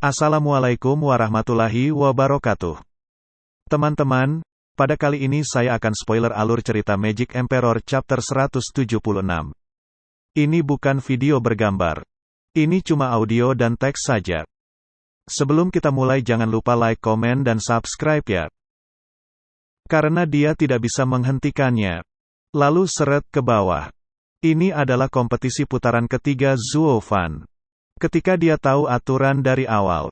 Assalamualaikum warahmatullahi wabarakatuh. Teman-teman, pada kali ini saya akan spoiler alur cerita Magic Emperor Chapter 176. Ini bukan video bergambar. Ini cuma audio dan teks saja. Sebelum kita mulai jangan lupa like, komen, dan subscribe ya. Karena dia tidak bisa menghentikannya. Lalu seret ke bawah. Ini adalah kompetisi putaran ketiga Zuo Fan. Ketika dia tahu aturan dari awal,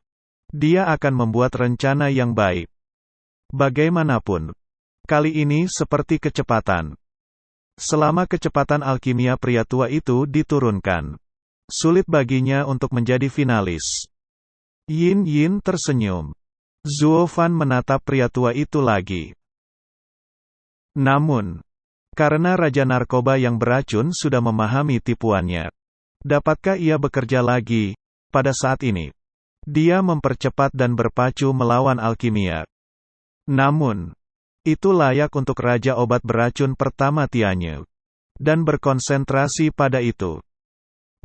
dia akan membuat rencana yang baik. Bagaimanapun, kali ini seperti kecepatan. Selama kecepatan alkimia pria tua itu diturunkan, sulit baginya untuk menjadi finalis. Yin Yin tersenyum. Zuo Fan menatap pria tua itu lagi. Namun, karena Raja Narkoba yang beracun sudah memahami tipuannya, dapatkah ia bekerja lagi? Pada saat ini, dia mempercepat dan berpacu melawan alkimia. Namun, itu layak untuk Raja Obat Beracun pertama Tianye. Dan berkonsentrasi pada itu.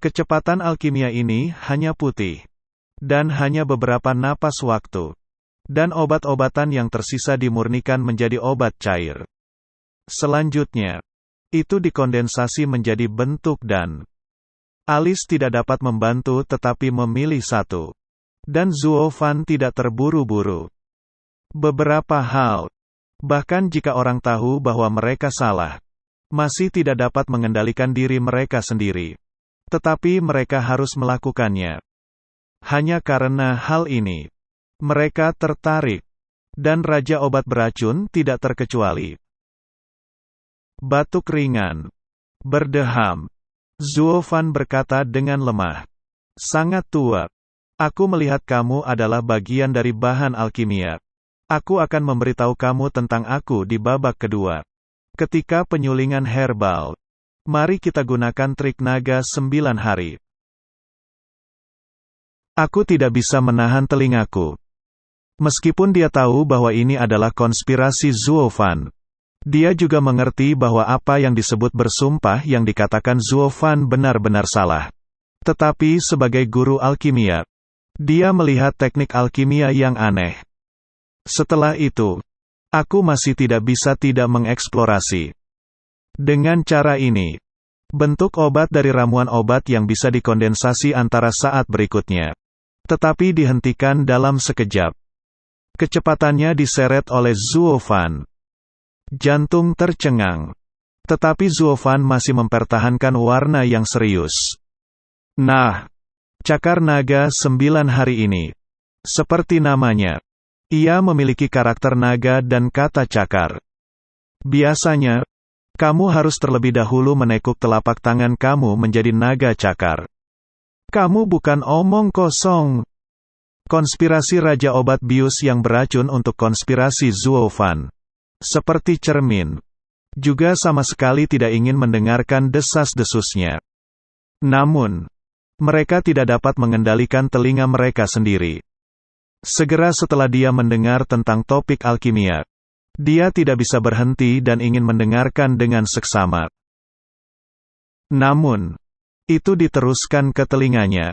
Kecepatan alkimia ini hanya putih. Dan hanya beberapa napas waktu. Dan obat-obatan yang tersisa dimurnikan menjadi obat cair. Selanjutnya, itu dikondensasi menjadi bentuk dan Alice tidak dapat membantu tetapi memilih satu. Dan Zuo Fan tidak terburu-buru. Beberapa hal, bahkan jika orang tahu bahwa mereka salah, masih tidak dapat mengendalikan diri mereka sendiri. Tetapi mereka harus melakukannya. Hanya karena hal ini, mereka tertarik. Dan Raja Obat Beracun tidak terkecuali. Batuk ringan. Berdeham. Zuo Fan berkata dengan lemah. Sangat tua. Aku melihat kamu adalah bagian dari bahan alkimia. Aku akan memberitahu kamu tentang aku di babak kedua. Ketika penyulingan herbal. Mari kita gunakan trik naga 9 hari. Aku tidak bisa menahan telingaku. Meskipun dia tahu bahwa ini adalah konspirasi Zuo Fan. Dia juga mengerti bahwa apa yang disebut bersumpah yang dikatakan Zuo Fan benar-benar salah. Tetapi sebagai guru alkimia, dia melihat teknik alkimia yang aneh. Setelah itu, aku masih tidak bisa tidak mengeksplorasi. Dengan cara ini, bentuk obat dari ramuan obat yang bisa dikondensasi antara saat berikutnya. Tetapi dihentikan dalam sekejap. Kecepatannya diseret oleh Zuo Fan. Jantung tercengang. Tetapi Zuo Fan masih mempertahankan warna yang serius. Nah, cakar naga 9 hari ini. Seperti namanya, ia memiliki karakter naga dan kata cakar. Biasanya, kamu harus terlebih dahulu menekuk telapak tangan kamu menjadi naga cakar. Kamu bukan omong kosong. Konspirasi Raja Obat Bius yang beracun untuk konspirasi Zuo Fan. Seperti cermin. Juga sama sekali tidak ingin mendengarkan desas-desusnya. Namun, mereka tidak dapat mengendalikan telinga mereka sendiri. Segera setelah dia mendengar tentang topik alkimia, dia tidak bisa berhenti dan ingin mendengarkan dengan seksama. Namun, itu diteruskan ke telinganya.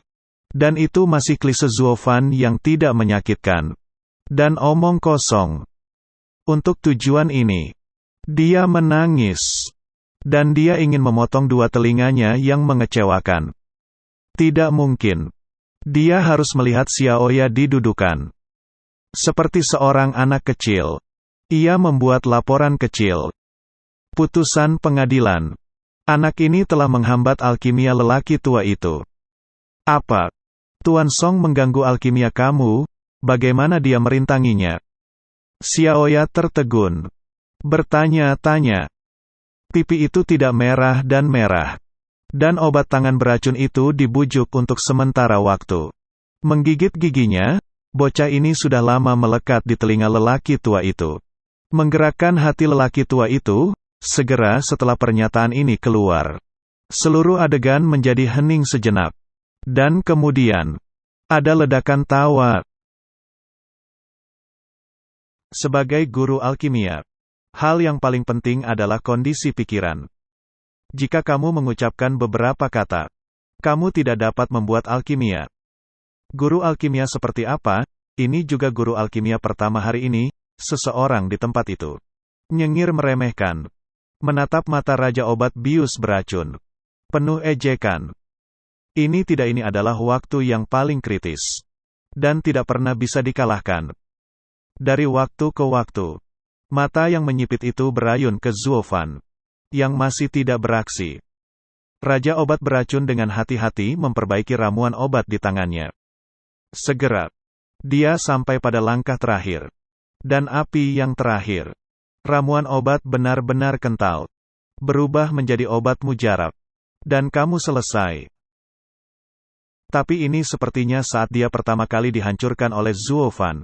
Dan itu masih klise Zuo Fan yang tidak menyakitkan. Dan omong kosong. Untuk tujuan ini, dia menangis. Dan dia ingin memotong dua telinganya yang mengecewakan. Tidak mungkin. Dia harus melihat Xiaoya didudukan. Seperti seorang anak kecil. Ia membuat laporan kecil. Putusan pengadilan. Anak ini telah menghambat alkimia lelaki tua itu. Apa? Tuan Song mengganggu alkimia kamu? Bagaimana dia merintanginya? Xiaoya tertegun. Bertanya-tanya. Pipi itu tidak merah dan merah. Dan obat tangan beracun itu dibujuk untuk sementara waktu. Menggigit giginya, bocah ini sudah lama melekat di telinga lelaki tua itu. Menggerakkan hati lelaki tua itu, segera setelah pernyataan ini keluar. Seluruh adegan menjadi hening sejenak. Dan kemudian, ada ledakan tawa. Sebagai guru alkimia, hal yang paling penting adalah kondisi pikiran. Jika kamu mengucapkan beberapa kata, kamu tidak dapat membuat alkimia. Guru alkimia seperti apa? Ini juga guru alkimia pertama hari ini, seseorang di tempat itu. Nyengir meremehkan. Menatap mata Raja Obat Bius beracun. Penuh ejekan. Ini adalah waktu yang paling kritis. Dan tidak pernah bisa dikalahkan. Dari waktu ke waktu. Mata yang menyipit itu berayun ke Zuo Fan. Yang masih tidak beraksi. Raja Obat beracun dengan hati-hati memperbaiki ramuan obat di tangannya. Segera. Dia sampai pada langkah terakhir. Dan api yang terakhir. Ramuan obat benar-benar kental. Berubah menjadi obat mujarab. Dan kamu selesai. Tapi ini sepertinya saat dia pertama kali dihancurkan oleh Zuo Fan.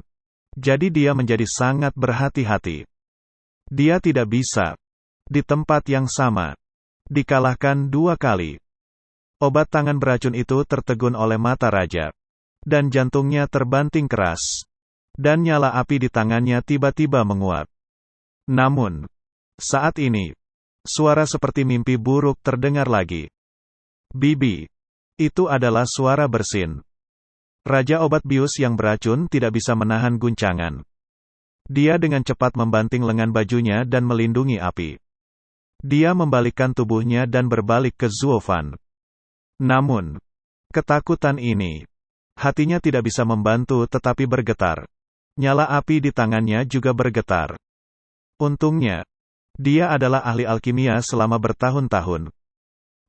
Jadi dia menjadi sangat berhati-hati. Dia tidak bisa. Di tempat yang sama. Dikalahkan 2 kali. Obat tangan beracun itu tertegun oleh mata raja. Dan jantungnya terbanting keras. Dan nyala api di tangannya tiba-tiba menguap. Namun, saat ini, suara seperti mimpi buruk terdengar lagi. Bibi. Itu adalah suara bersin. Raja Obat Bius yang beracun tidak bisa menahan guncangan. Dia dengan cepat membanting lengan bajunya dan melindungi api. Dia membalikkan tubuhnya dan berbalik ke Zuo Fan. Namun, ketakutan ini, hatinya tidak bisa membantu tetapi bergetar. Nyala api di tangannya juga bergetar. Untungnya, dia adalah ahli alkimia selama bertahun-tahun.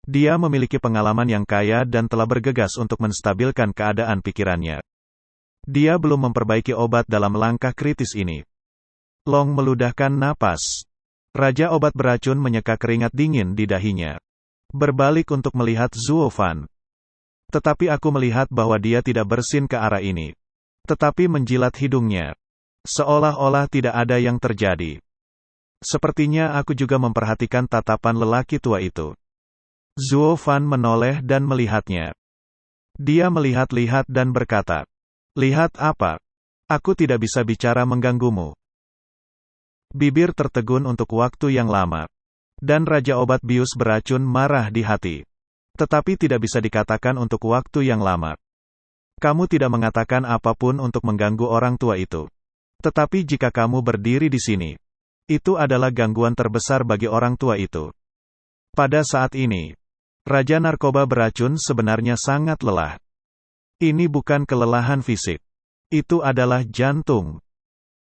Dia memiliki pengalaman yang kaya dan telah bergegas untuk menstabilkan keadaan pikirannya. Dia belum memperbaiki obat dalam langkah kritis ini. Long meludahkan napas. Raja Obat beracun menyeka keringat dingin di dahinya. Berbalik untuk melihat Zuo Fan. Tetapi aku melihat bahwa dia tidak bersin ke arah ini. Tetapi menjilat hidungnya. Seolah-olah tidak ada yang terjadi. Sepertinya aku juga memperhatikan tatapan lelaki tua itu. Zuo Fan menoleh dan melihatnya. Dia melihat-lihat dan berkata, "Lihat apa? Aku tidak bisa bicara mengganggumu." Bibir tertegun untuk waktu yang lama. Dan Raja Obat Bius beracun marah di hati. Tetapi tidak bisa dikatakan untuk waktu yang lama. Kamu tidak mengatakan apapun untuk mengganggu orang tua itu. Tetapi jika kamu berdiri di sini, itu adalah gangguan terbesar bagi orang tua itu. Pada saat ini, Raja Narkoba beracun sebenarnya sangat lelah. Ini bukan kelelahan fisik. Itu adalah jantung.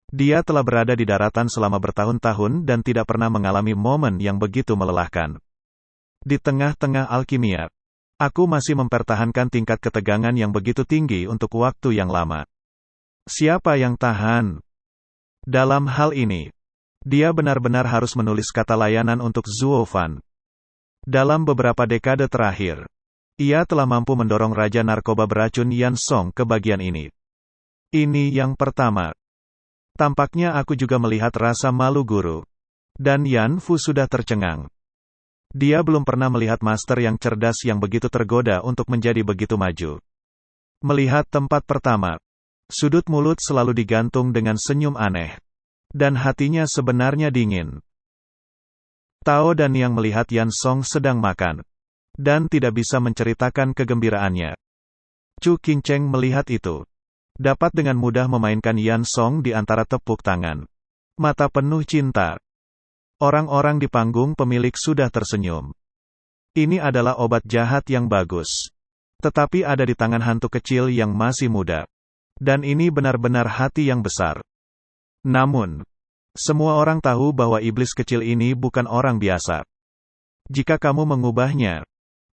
Dia telah berada di daratan selama bertahun-tahun dan tidak pernah mengalami momen yang begitu melelahkan. Di tengah-tengah alkimia, aku masih mempertahankan tingkat ketegangan yang begitu tinggi untuk waktu yang lama. Siapa yang tahan? Dalam hal ini, dia benar-benar harus menulis kata layanan untuk Zuo Fan. Dalam beberapa dekade terakhir, ia telah mampu mendorong Raja Narkoba beracun Yan Song ke bagian ini. Ini yang pertama. Tampaknya aku juga melihat rasa malu guru. Dan Yan Fu sudah tercengang. Dia belum pernah melihat master yang cerdas yang begitu tergoda untuk menjadi begitu maju. Melihat tempat pertama. Sudut mulut selalu digantung dengan senyum aneh. Dan hatinya sebenarnya dingin. Tao dan Yang melihat Yan Song sedang makan. Dan tidak bisa menceritakan kegembiraannya. Chu Qingcheng melihat itu. Dapat dengan mudah memainkan Yan Song di antara tepuk tangan. Mata penuh cinta. Orang-orang di panggung pemilik sudah tersenyum. Ini adalah obat jahat yang bagus. Tetapi ada di tangan hantu kecil yang masih muda. Dan ini benar-benar hati yang besar. Namun, semua orang tahu bahwa iblis kecil ini bukan orang biasa. Jika kamu mengubahnya,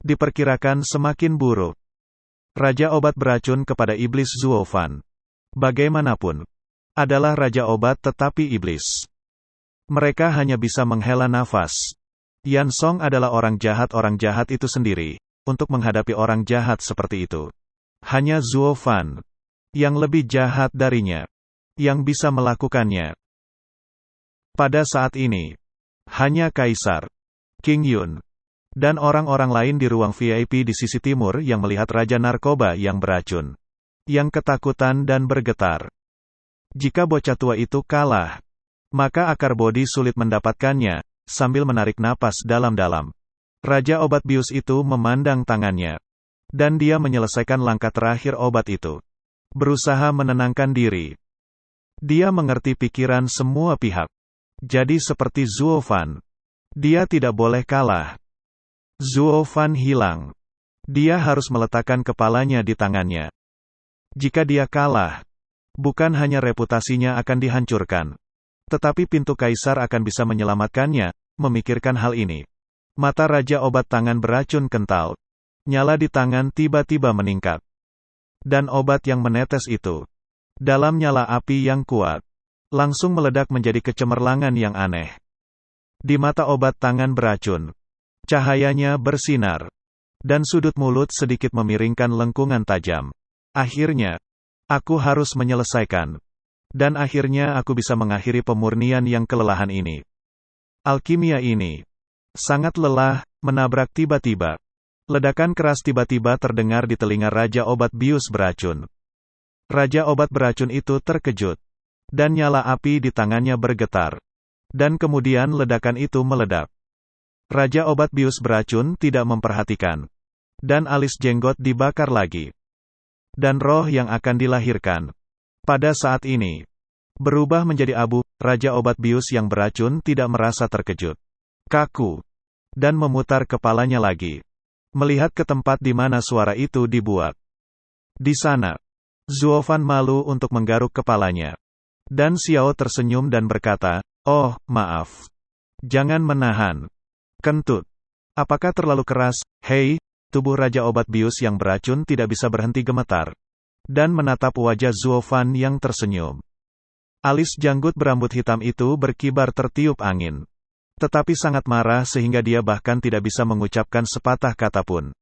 diperkirakan semakin buruk. Raja Obat beracun kepada iblis Zuo Fan. Bagaimanapun, adalah Raja Obat tetapi iblis. Mereka hanya bisa menghela nafas. Yan Song adalah orang jahat itu sendiri, untuk menghadapi orang jahat seperti itu. Hanya Zuo Fan, yang lebih jahat darinya, yang bisa melakukannya. Pada saat ini, hanya Kaisar, King Yun, dan orang-orang lain di ruang VIP di sisi timur yang melihat Raja Narkoba yang beracun. Yang ketakutan dan bergetar. Jika bocah tua itu kalah, maka akar bodi sulit mendapatkannya, sambil menarik napas dalam-dalam. Raja Obat Bius itu memandang tangannya. Dan dia menyelesaikan langkah terakhir obat itu. Berusaha menenangkan diri. Dia mengerti pikiran semua pihak. Jadi seperti Zuo Fan. Dia tidak boleh kalah. Zuo Fan hilang. Dia harus meletakkan kepalanya di tangannya. Jika dia kalah, bukan hanya reputasinya akan dihancurkan, tetapi pintu kaisar akan bisa menyelamatkannya. Memikirkan hal ini, mata Raja Obat Tangan beracun kental, nyala di tangan tiba-tiba meningkat. Dan obat yang menetes itu, dalam nyala api yang kuat, langsung meledak menjadi kecemerlangan yang aneh. Di mata obat tangan beracun, cahayanya bersinar, dan sudut mulut sedikit memiringkan lengkungan tajam. Akhirnya, aku harus menyelesaikan. Dan akhirnya aku bisa mengakhiri pemurnian yang kelelahan ini. Alkimia ini sangat lelah, menabrak tiba-tiba. Ledakan keras tiba-tiba terdengar di telinga Raja Obat Bius Beracun. Raja Obat Beracun itu terkejut. Dan nyala api di tangannya bergetar. Dan kemudian ledakan itu meledak. Raja Obat Bius Beracun tidak memperhatikan. Dan alis jenggot dibakar lagi. Dan roh yang akan dilahirkan pada saat ini berubah menjadi abu. Raja Obat Bius yang beracun tidak merasa terkejut, kaku, dan memutar kepalanya lagi, melihat ke tempat di mana suara itu dibuat. Di sana, Zuo Fan malu untuk menggaruk kepalanya. Dan Xiao tersenyum dan berkata, "Oh, maaf. Jangan menahan. Kentut. Apakah terlalu keras?" Hei, tubuh Raja Obat Bius yang beracun tidak bisa berhenti gemetar. Dan menatap wajah Zuo Fan yang tersenyum. Alis janggut berambut hitam itu berkibar tertiup angin. Tetapi sangat marah sehingga dia bahkan tidak bisa mengucapkan sepatah kata pun.